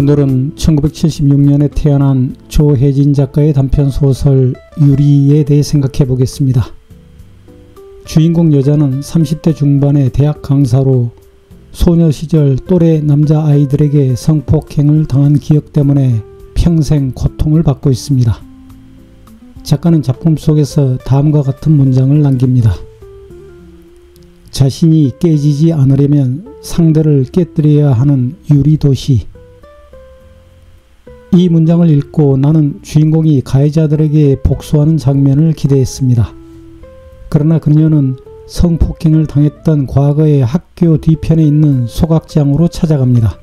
오늘은 1976년에 태어난 조혜진 작가의 단편소설 유리에 대해 생각해 보겠습니다. 주인공 여자는 30대 중반의 대학 강사로 소녀 시절 또래 남자아이들에게 성폭행을 당한 기억 때문에 평생 고통을 받고 있습니다. 작가는 작품 속에서 다음과 같은 문장을 남깁니다. 자신이 깨지지 않으려면 상대를 깨뜨려야 하는 유리도시. 이 문장을 읽고 나는 주인공이 가해자들에게 복수하는 장면을 기대했습니다. 그러나 그녀는 성폭행을 당했던 과거의 학교 뒤편에 있는 소각장으로 찾아갑니다.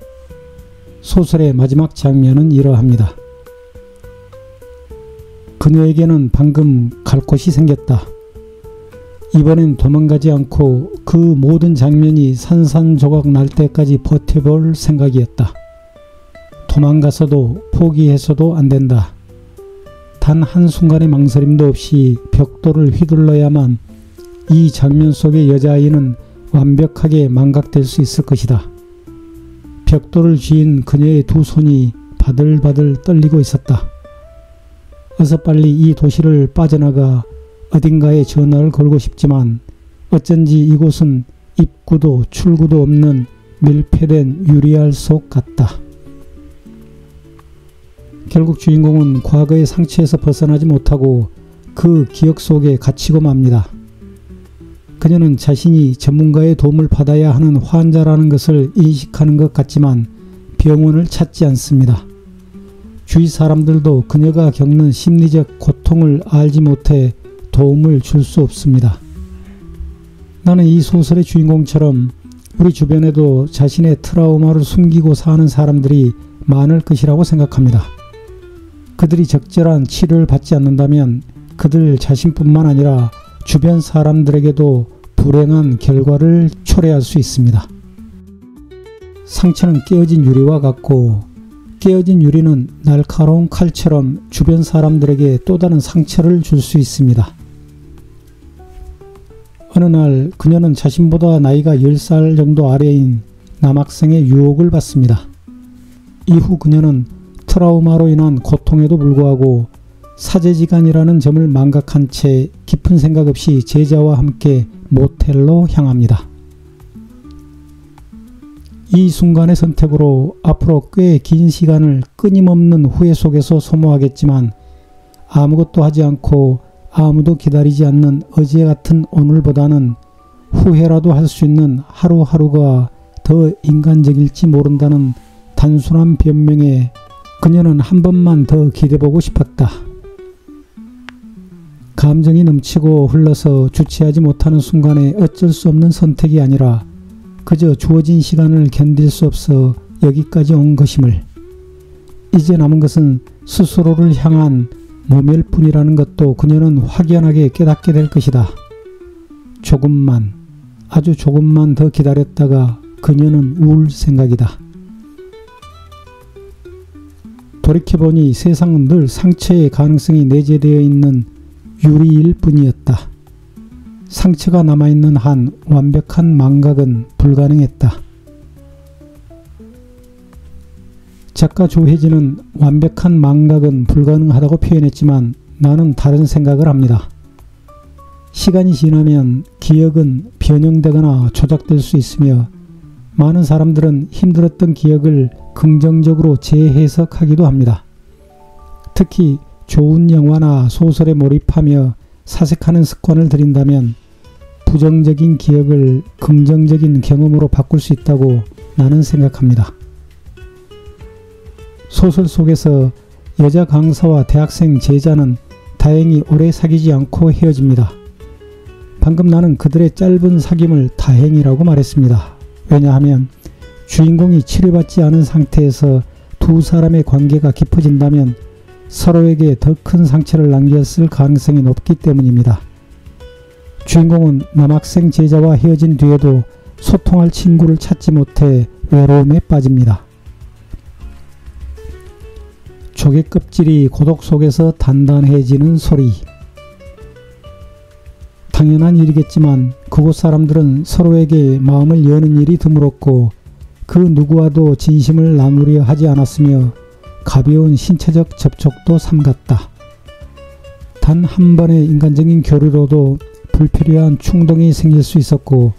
소설의 마지막 장면은 이러합니다. 그녀에게는 방금 갈 곳이 생겼다. 이번엔 도망가지 않고 그 모든 장면이 산산조각 날 때까지 버텨볼 생각이었다. 도망가서도 포기해서도 안 된다. 단 한순간의 망설임도 없이 벽돌을 휘둘러야만 이 장면 속의 여자아이는 완벽하게 망각될 수 있을 것이다. 벽돌을 쥐인 그녀의 두 손이 바들바들 떨리고 있었다. 어서 빨리 이 도시를 빠져나가 어딘가에 전화를 걸고 싶지만 어쩐지 이곳은 입구도 출구도 없는 밀폐된 유리알 속 같다. 결국 주인공은 과거의 상처에서 벗어나지 못하고 그 기억 속에 갇히고 맙니다. 그녀는 자신이 전문가의 도움을 받아야 하는 환자라는 것을 인식하는 것 같지만 병원을 찾지 않습니다. 주위 사람들도 그녀가 겪는 심리적 고통을 알지 못해 도움을 줄 수 없습니다. 나는 이 소설의 주인공처럼 우리 주변에도 자신의 트라우마를 숨기고 사는 사람들이 많을 것이라고 생각합니다. 그들이 적절한 치료를 받지 않는다면 그들 자신뿐만 아니라 주변 사람들에게도 불행한 결과를 초래할 수 있습니다. 상처는 깨어진 유리와 같고 깨어진 유리는 날카로운 칼처럼 주변 사람들에게 또 다른 상처를 줄 수 있습니다. 어느 날 그녀는 자신보다 나이가 10살 정도 아래인 남학생의 유혹을 받습니다. 이후 그녀는 트라우마로 인한 고통에도 불구하고 사제지간이라는 점을 망각한 채 깊은 생각 없이 제자와 함께 모텔로 향합니다. 이 순간의 선택으로 앞으로 꽤 긴 시간을 끊임없는 후회 속에서 소모하겠지만 아무것도 하지 않고 아무도 기다리지 않는 어제 같은 오늘보다는 후회라도 할 수 있는 하루하루가 더 인간적일지 모른다는 단순한 변명에 그녀는 한 번만 더 기대보고 싶었다. 감정이 넘치고 흘러서 주체하지 못하는 순간에 어쩔 수 없는 선택이 아니라 그저 주어진 시간을 견딜 수 없어 여기까지 온 것임을, 이제 남은 것은 스스로를 향한 모멸뿐이라는 것도 그녀는 확연하게 깨닫게 될 것이다. 조금만, 아주 조금만 더 기다렸다가 그녀는 울 생각이다. 돌이켜보니 세상은 늘 상처의 가능성이 내재되어 있는 유리일 뿐이었다. 상처가 남아있는 한 완벽한 망각은 불가능했다. 작가 조혜진은 완벽한 망각은 불가능하다고 표현했지만 나는 다른 생각을 합니다. 시간이 지나면 기억은 변형되거나 조작될 수 있으며 많은 사람들은 힘들었던 기억을 긍정적으로 재해석하기도 합니다. 특히 좋은 영화나 소설에 몰입하며 사색하는 습관을 들인다면 부정적인 기억을 긍정적인 경험으로 바꿀 수 있다고 나는 생각합니다. 소설 속에서 여자 강사와 대학생 제자는 다행히 오래 사귀지 않고 헤어집니다. 방금 나는 그들의 짧은 사귐을 다행이라고 말했습니다. 왜냐하면 주인공이 치료받지 않은 상태에서 두 사람의 관계가 깊어진다면 서로에게 더 큰 상처를 남겼을 가능성이 높기 때문입니다. 주인공은 남학생 제자와 헤어진 뒤에도 소통할 친구를 찾지 못해 외로움에 빠집니다. 조개 껍질이 고독 속에서 단단해지는 소리. 당연한 일이겠지만 그곳 사람들은 서로에게 마음을 여는 일이 드물었고 그 누구와도 진심을 나누려 하지 않았으며 가벼운 신체적 접촉도 삼갔다. 단 한 번의 인간적인 교류로도 불필요한 충동이 생길 수 있었고,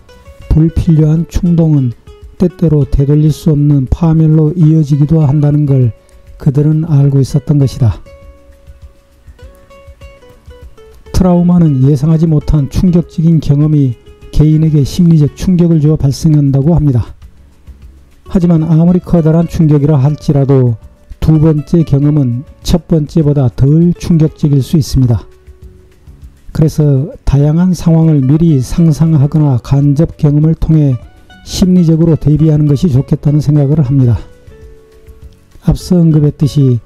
불필요한 충동은 때때로 되돌릴 수 없는 파멸로 이어지기도 한다는 걸 그들은 알고 있었던 것이다. 트라우마는 예상하지 못한 충격적인 경험이 개인에게 심리적 충격을 주어 발생한다고 합니다. 하지만 아무리 커다란 충격이라 할지라도 두 번째 경험은 첫 번째보다 덜 충격적일 수 있습니다. 그래서 다양한 상황을 미리 상상하거나 간접 경험을 통해 심리적으로 대비하는 것이 좋겠다는 생각을 합니다. 앞서 언급했듯이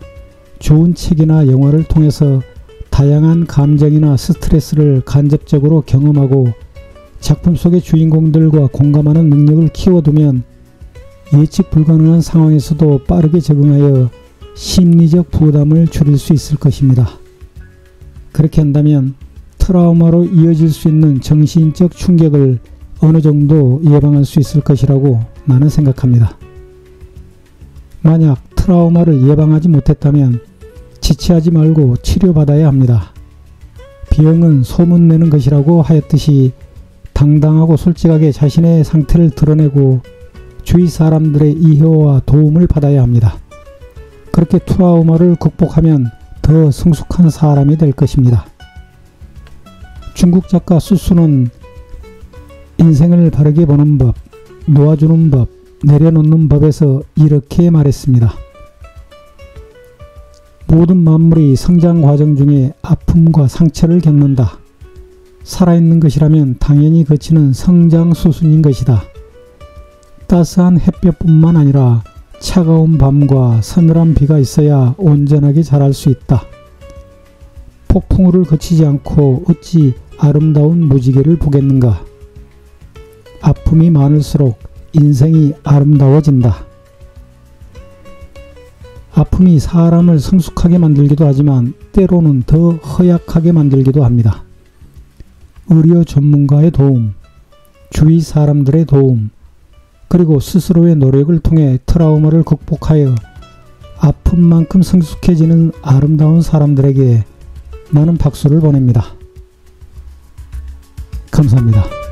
좋은 책이나 영화를 통해서 다양한 감정이나 스트레스를 간접적으로 경험하고 작품 속의 주인공들과 공감하는 능력을 키워두면 예측 불가능한 상황에서도 빠르게 적응하여 심리적 부담을 줄일 수 있을 것입니다. 그렇게 한다면 트라우마로 이어질 수 있는 정신적 충격을 어느 정도 예방할 수 있을 것이라고 나는 생각합니다. 만약 트라우마를 예방하지 못했다면 지체하지 말고 치료받아야 합니다. 병은 소문내는 것이라고 하였듯이 당당하고 솔직하게 자신의 상태를 드러내고 주위 사람들의 이해와 도움을 받아야 합니다. 그렇게 트라우마를 극복하면 더 성숙한 사람이 될 것입니다. 중국 작가 수수는 인생을 바르게 보는 법, 놓아주는 법, 내려놓는 법에서 이렇게 말했습니다. 모든 만물이 성장 과정 중에 아픔과 상처를 겪는다. 살아있는 것이라면 당연히 거치는 성장 수순인 것이다. 따스한 햇볕뿐만 아니라 차가운 밤과 서늘한 비가 있어야 온전하게 자랄 수 있다. 폭풍우를 거치지 않고 어찌 아름다운 무지개를 보겠는가. 아픔이 많을수록 인생이 아름다워진다. 아픔이 사람을 성숙하게 만들기도 하지만 때로는 더 허약하게 만들기도 합니다. 의료 전문가의 도움, 주위 사람들의 도움, 그리고 스스로의 노력을 통해 트라우마를 극복하여 아픔만큼 성숙해지는 아름다운 사람들에게 나는 박수를 보냅니다. 감사합니다.